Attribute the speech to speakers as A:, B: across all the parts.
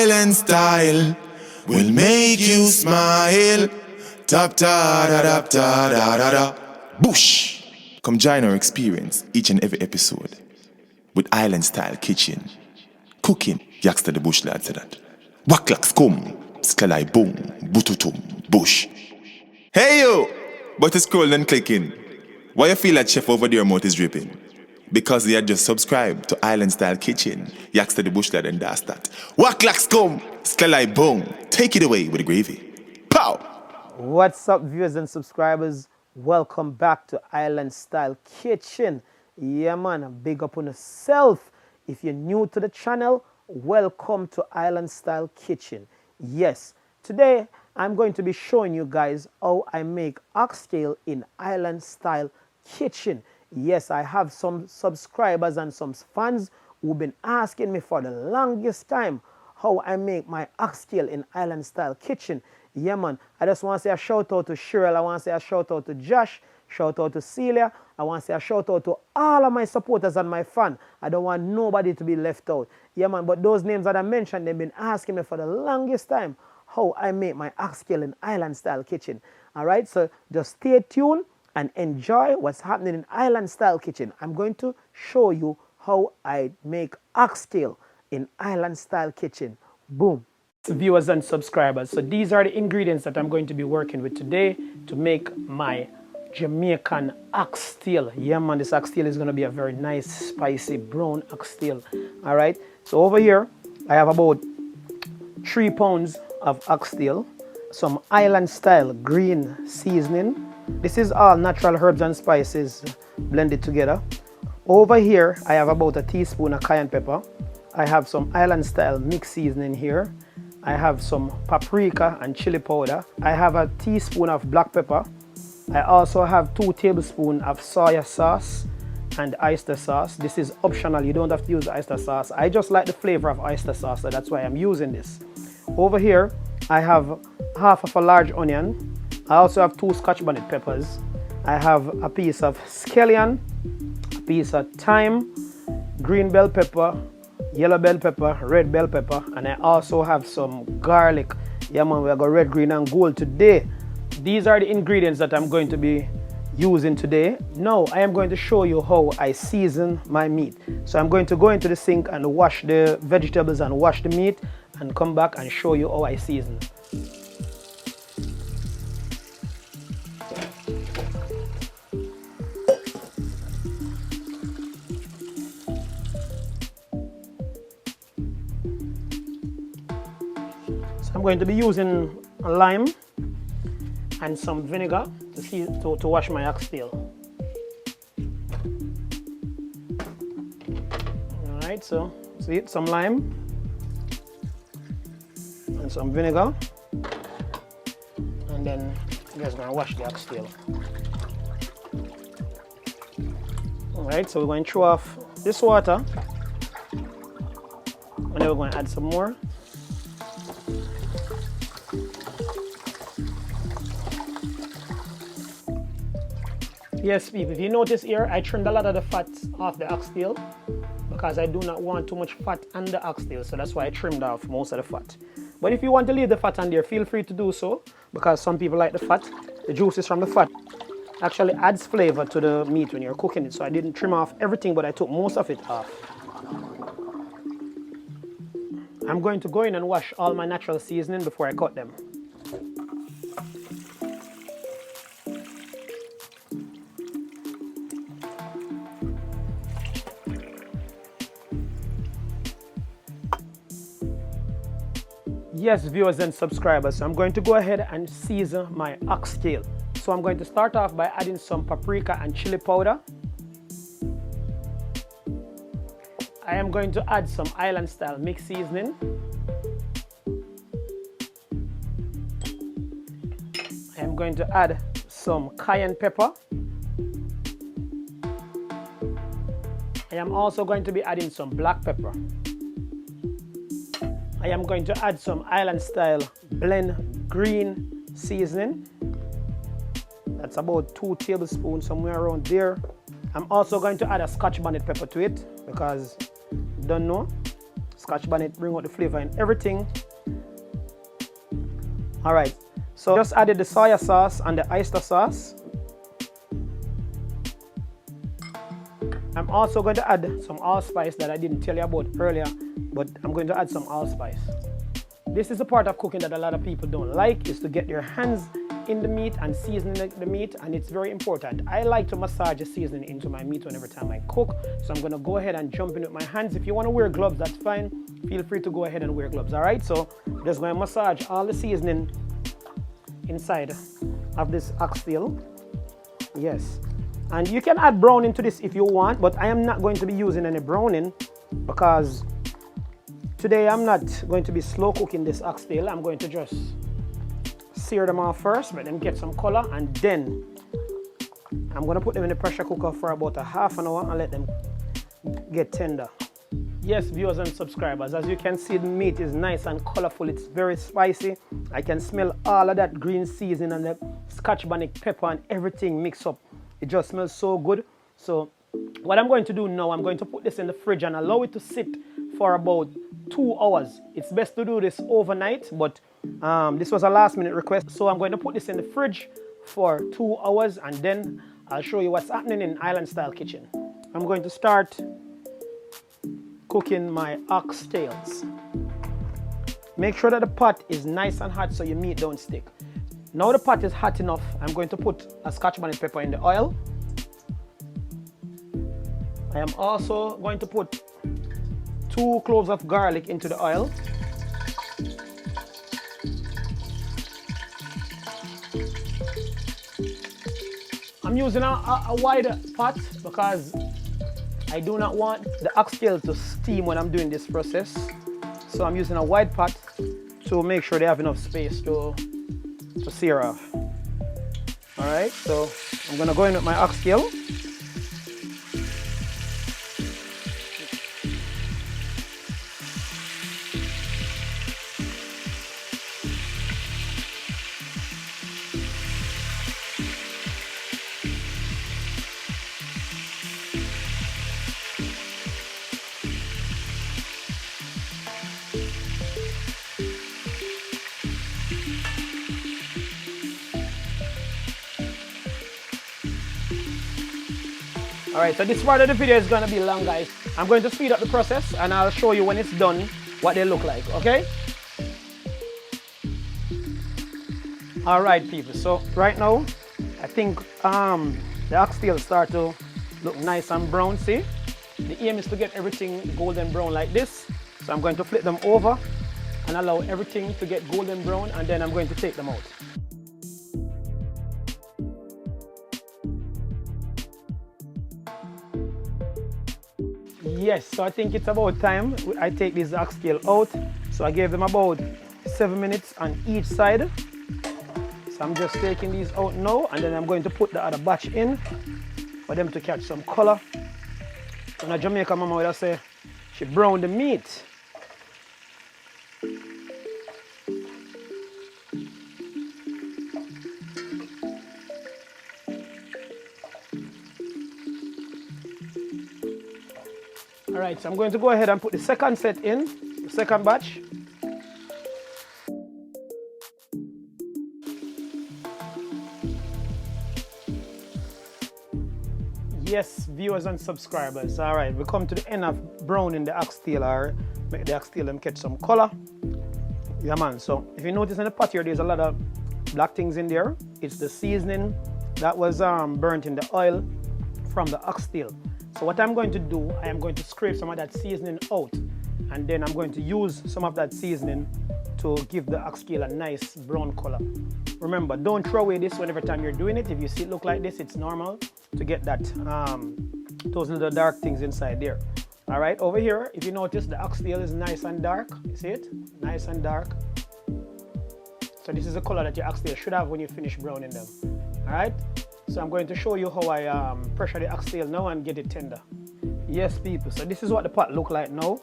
A: Island style will make you smile. Tap ta da da da da da da. Bush! Come join our experience each and every episode with Island style kitchen. Cooking, yaks to the bush lads say that. Waklaks come, scallion boom, bututum, bush. Hey yo! But it's scrolling and clicking. Why you feel like chef over there mouth is dripping? Because they had just subscribed to Island Style Kitchen. Yaks to the bush lad and that's that. Waklaks come, scallion boom. Take it away with the gravy. Pow!
B: What's up, viewers and subscribers? Welcome back to Island Style Kitchen. Yeah man, big up on yourself. If you're new to the channel, welcome to Island Style Kitchen. Yes, today I'm going to be showing you guys how I make oxtail in Island Style Kitchen. Yes, I have some subscribers and some fans who've been asking me for the longest time how I make my oxtail in Island Style Kitchen. Yeah man, I just want to say a shout out to Cheryl, I want to say a shout out to Josh, shout out to Celia, I want to say a shout out to all of my supporters and my fans. I don't want nobody to be left out. Yeah man, but those names that I mentioned, they've been asking me for the longest time how I make my oxtail in Island Style Kitchen. Alright, so just stay tuned and enjoy what's happening in Island Style Kitchen. I'm going to show you how I make oxtail in Island Style Kitchen. Boom. Viewers and subscribers, so these are the ingredients that I'm going to be working with today to make my Jamaican oxtail. Yeah man, this oxtail is going to be a very nice spicy brown oxtail. All right, so over here I have about 3 pounds of oxtail, some Island Style green seasoning. This is all natural herbs and spices blended together. Over here I have about a teaspoon of cayenne pepper. I have some Island Style mixed seasoning here. I have some paprika and chili powder. I have a teaspoon of black pepper. I also have 2 tablespoons of soy sauce and oyster sauce. This is optional, you don't have to use oyster sauce. I just like the flavor of oyster sauce, so that's why I'm using this. Over here, I have half of a large onion. I also have 2 scotch bonnet peppers. I have a piece of scallion, a piece of thyme, green bell pepper, yellow bell pepper, red bell pepper, and I also have some garlic. Yeah man, we got red, green and gold today. These are the ingredients that I'm going to be using today. Now I am going to show you how I season my meat. So I'm going to go into the sink and wash the vegetables and wash the meat and come back and show you how I season. I'm going to be using a lime and some vinegar to wash my oxtail. Alright, so see, some lime and some vinegar, and then I'm just going to wash the oxtail. Alright, so we're going to throw off this water, and then we're going to add some more. Yes, people, if you notice here, I trimmed a lot of the fat off the oxtail because I do not want too much fat on the oxtail, so that's why I trimmed off most of the fat. But if you want to leave the fat on there, feel free to do so, because some people like the fat. The juices from the fat actually adds flavor to the meat when you're cooking it, so I didn't trim off everything, but I took most of it off. I'm going to go in and wash all my natural seasoning before I cut them. Yes, viewers and subscribers, so I'm going to go ahead and season my oxtail. So I'm going to start off by adding some paprika and chili powder. I am going to add some Island Style mixed seasoning. I am going to add some cayenne pepper. I am also going to be adding some black pepper. I am going to add some Island Style blend green seasoning. That's about 2 tablespoons, somewhere around there. I'm also going to add a scotch bonnet pepper to it because, don't know, Scotch bonnet, bring out the flavor and everything. All right, so just added the soy sauce and the oyster sauce. I'm also going to add some allspice that I didn't tell you about earlier, but I'm going to add some allspice. This is a part of cooking that a lot of people don't like, is to get your hands in the meat and seasoning the meat, and it's very important. I like to massage the seasoning into my meat whenever time I cook, so I'm going to go ahead and jump in with my hands. If you want to wear gloves, that's fine. Feel free to go ahead and wear gloves, all right? So I'm just going to massage all the seasoning inside of this oxtail. Yes. And you can add browning to this if you want, but I am not going to be using any browning because today I'm not going to be slow cooking this oxtail. I'm going to just sear them off first, let them get some color, and then I'm going to put them in the pressure cooker for about a half an hour and let them get tender. Yes, viewers and subscribers, as you can see, the meat is nice and colorful. It's very spicy. I can smell all of that green seasoning and the Scotch bonnet pepper and everything mixed up. It just smells so good. So what I'm going to do now, I'm going to put this in the fridge and allow it to sit for about 2 hours. It's best to do this overnight, but this was a last minute request. So I'm going to put this in the fridge for 2 hours and then I'll show you what's happening in Island Style Kitchen. I'm going to start cooking my oxtails. Make sure that the pot is nice and hot so your meat don't stick. Now the pot is hot enough, I'm going to put a Scotch bonnet pepper in the oil. I am also going to put 2 cloves of garlic into the oil. I'm using a wide pot because I do not want the oxtail to steam when I'm doing this process. So I'm using a wide pot to make sure they have enough space to sear off. All right, so I'm gonna go in with my oxtail. Alright, so this part of the video is going to be long, guys. I'm going to speed up the process and I'll show you when it's done what they look like, okay? Alright, people, so right now I think the oxtail start to look nice and brown, see? The aim is to get everything golden brown like this. So I'm going to flip them over and allow everything to get golden brown, and then I'm going to take them out. Yes, so I think it's about time I take this oxtail out. So I gave them about 7 minutes on each side. So I'm just taking these out now, and then I'm going to put the other batch in for them to catch some color. When a Jamaican mama would say, she browned the meat. Alright, so I'm going to go ahead and put the second set in, the second batch. Yes, viewers and subscribers. Alright, we come to the end of browning the oxtail, or make the oxtail them catch some color. Yeah man, so if you notice in the pot here, there's a lot of black things in there. It's the seasoning that was burnt in the oil from the oxtail. So what I'm going to do, I am going to scrape some of that seasoning out, and then I'm going to use some of that seasoning to give the oxtail a nice brown color. Remember, don't throw away this whenever time you're doing it. If you see it look like this, it's normal to get that those little dark things inside there. All right, over here, if you notice, the oxtail is nice and dark. You see it? Nice and dark. So this is the color that your oxtail should have when you finish browning them. All right. So I'm going to show you how I pressure the oxtail now and get it tender. Yes, people, so this is what the pot look like now.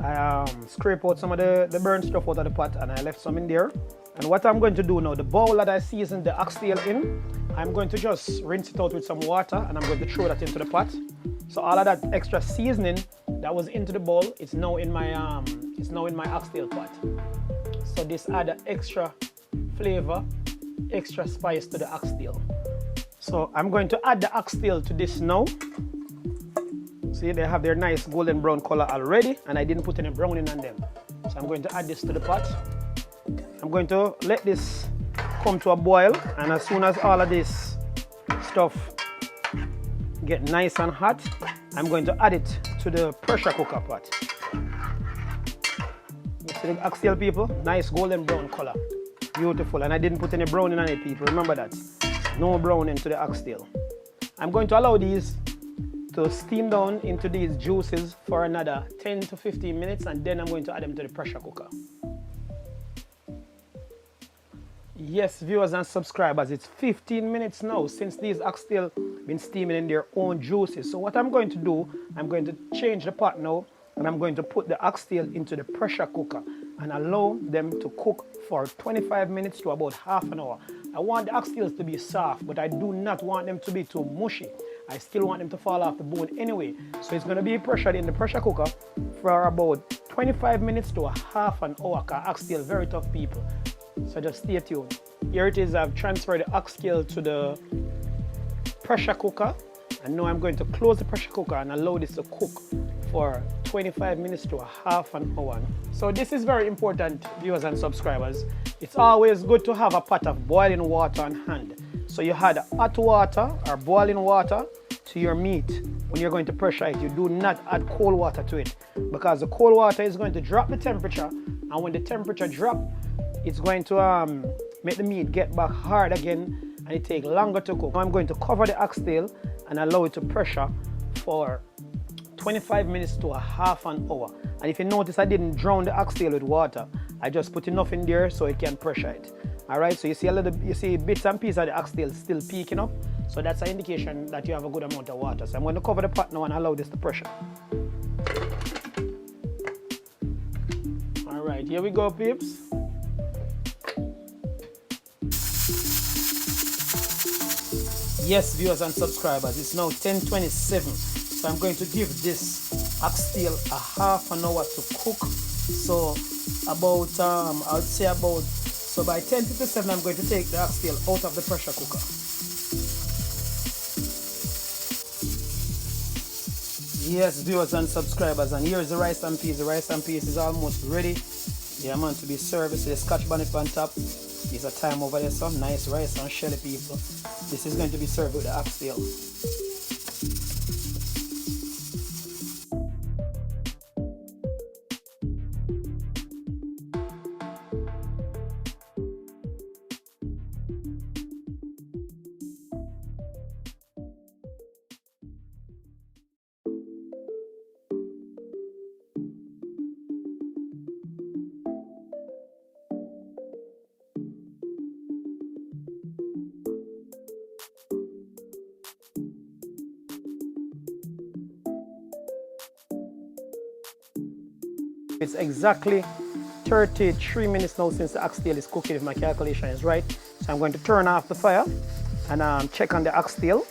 B: I scrape out some of the burnt stuff out of the pot, and I left some in there. And what I'm going to do now, the bowl that I seasoned the oxtail in, I'm going to just rinse it out with some water, and I'm going to throw that into the pot. So all of that extra seasoning that was into the bowl, it's now in my oxtail pot. So this add extra flavor, extra spice to the oxtail. So I'm going to add the oxtail to this now. See, they have their nice golden brown color already, and I didn't put any browning on them. So I'm going to add this to the pot. I'm going to let this come to a boil, and as soon as all of this stuff get nice and hot, I'm going to add it to the pressure cooker pot. You see the oxtail, people? Nice golden brown color. Beautiful. And I didn't put any browning on it, people. Remember that. No browning to the oxtail. I'm going to allow these to steam down into these juices for another 10 to 15 minutes, and then I'm going to add them to the pressure cooker. Yes, viewers and subscribers, it's 15 minutes now since these oxtail been steaming in their own juices. So what I'm going to do, I'm going to change the pot now, and I'm going to put the oxtail into the pressure cooker and allow them to cook for 25 minutes to about half an hour. I want the oxtails to be soft, but I do not want them to be too mushy. I still want them to fall off the bone anyway. So it's going to be pressured in the pressure cooker for about 25 minutes to a half an hour, because oxtail very tough, people. So just stay tuned. Here it is, I've transferred the oxtail to the pressure cooker, and now I'm going to close the pressure cooker and allow this to cook for 25 minutes to a half an hour. So this is very important, viewers and subscribers. It's always good to have a pot of boiling water on hand. So you add hot water or boiling water to your meat when you're going to pressure it. You do not add cold water to it, because the cold water is going to drop the temperature, and when the temperature drops, it's going to make the meat get back hard again, and it takes longer to cook. Now I'm going to cover the oxtail and allow it to pressure for 25 minutes to a half an hour. And if you notice, I didn't drown the oxtail with water. I just put enough in there so it can pressure it. All right, so you see bits and pieces of the oxtail still peeking up. So that's an indication that you have a good amount of water. So I'm going to cover the pot now and allow this to pressure. All right, here we go, peeps. Yes, viewers and subscribers, it's now 10:27. So I'm going to give this oxtail a half an hour to cook. So about, I'd say about, so by 10:57, I'm going to take the oxtail out of the pressure cooker. Yes, viewers and subscribers, and here's the rice and peas. The rice and peas is almost ready. Yeah, man, to be served. So the scotch bonnet on top. There's a thyme over there, some nice rice and chilli, people. This is going to be served with the oxtail. It's exactly 33 minutes now since the oxtail is cooking, if my calculation is right. So I'm going to turn off the fire and check on the oxtail.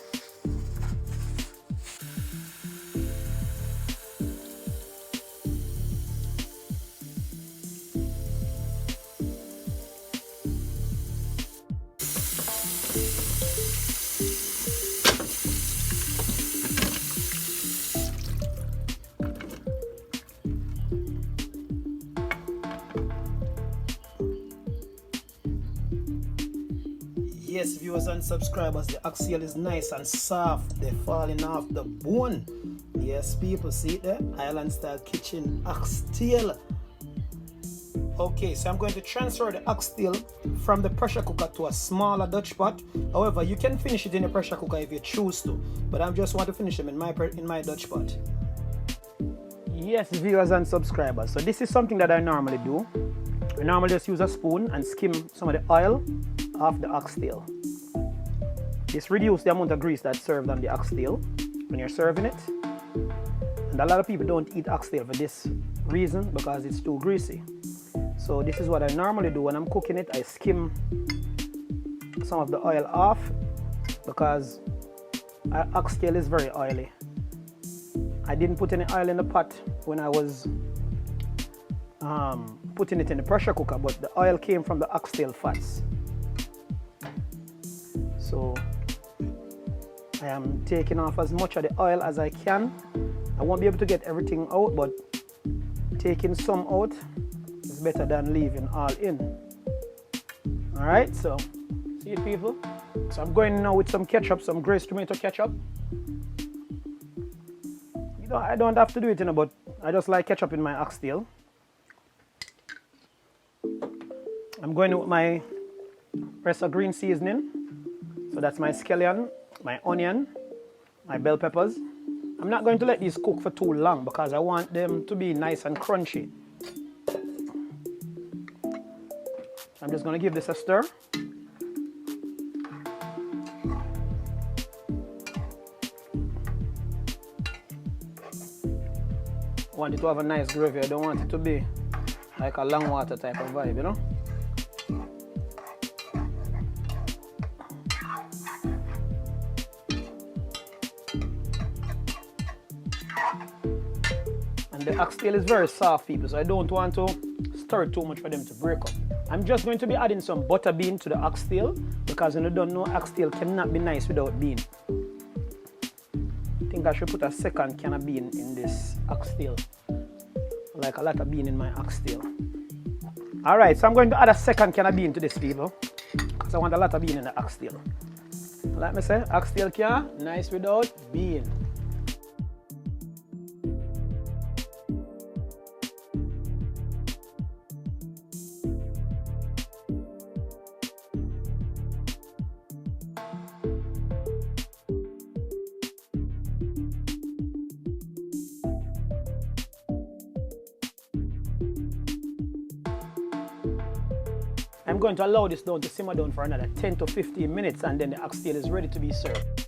B: Yes, viewers and subscribers, the oxtail is nice and soft. They're falling off the bone. Yes, people, see it there? Island style kitchen oxtail. Okay, so I'm going to transfer the oxtail from the pressure cooker to a smaller Dutch pot. However, you can finish it in a pressure cooker if you choose to, but I just want to finish them in my Dutch pot. Yes, viewers and subscribers, so this is something that I normally do. I normally just use a spoon and skim some of the oil off the oxtail. This reduces the amount of grease that's served on the oxtail when you're serving it. And a lot of people don't eat oxtail for this reason, because it's too greasy. So this is what I normally do when I'm cooking it. I skim some of the oil off, because oxtail is very oily. I didn't put any oil in the pot when I was putting it in the pressure cooker, but the oil came from the oxtail fats. So I am taking off as much of the oil as I can. I won't be able to get everything out, but taking some out is better than leaving all in. All right, so see it, people? So I'm going now with some ketchup, some Grace tomato ketchup. I don't have to do it, but I just like ketchup in my oxtail. I'm going with my rest of green seasoning. So that's my scallion, my onion, my bell peppers. I'm not going to let these cook for too long because I want them to be nice and crunchy. I'm just going to give this a stir. I want it to have a nice gravy. I don't want it to be like a long water type of vibe, you know? And the oxtail is very soft, people, so I don't want to stir too much for them to break up. I'm just going to be adding some butter bean to the oxtail because when you don't know, oxtail cannot be nice without bean. I think I should put a second can of bean in this oxtail. I like a lot of bean in my oxtail. Alright, so I'm going to add a second can of bean to this, people, because I want a lot of bean in the oxtail. Like me say, oxtail can nice without bean. I'm going to allow this down to simmer down for another 10 to 15 minutes and then the oxtail is ready to be served.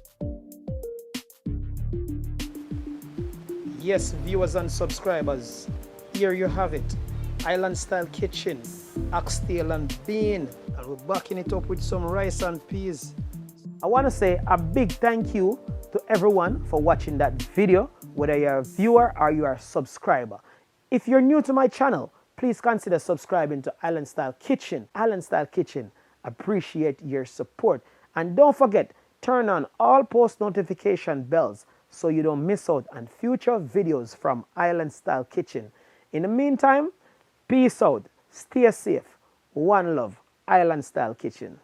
B: Yes, viewers and subscribers, here you have it. Island style kitchen, oxtail and bean, and we're backing it up with some rice and peas. I want to say a big thank you to everyone for watching that video, whether you're a viewer or you are a subscriber. If you're new to my channel, please consider subscribing to Island Style Kitchen. Island Style Kitchen, appreciate your support. And don't forget, turn on all post notification bells so you don't miss out on future videos from Island Style Kitchen. In the meantime, peace out, stay safe, one love, Island Style Kitchen.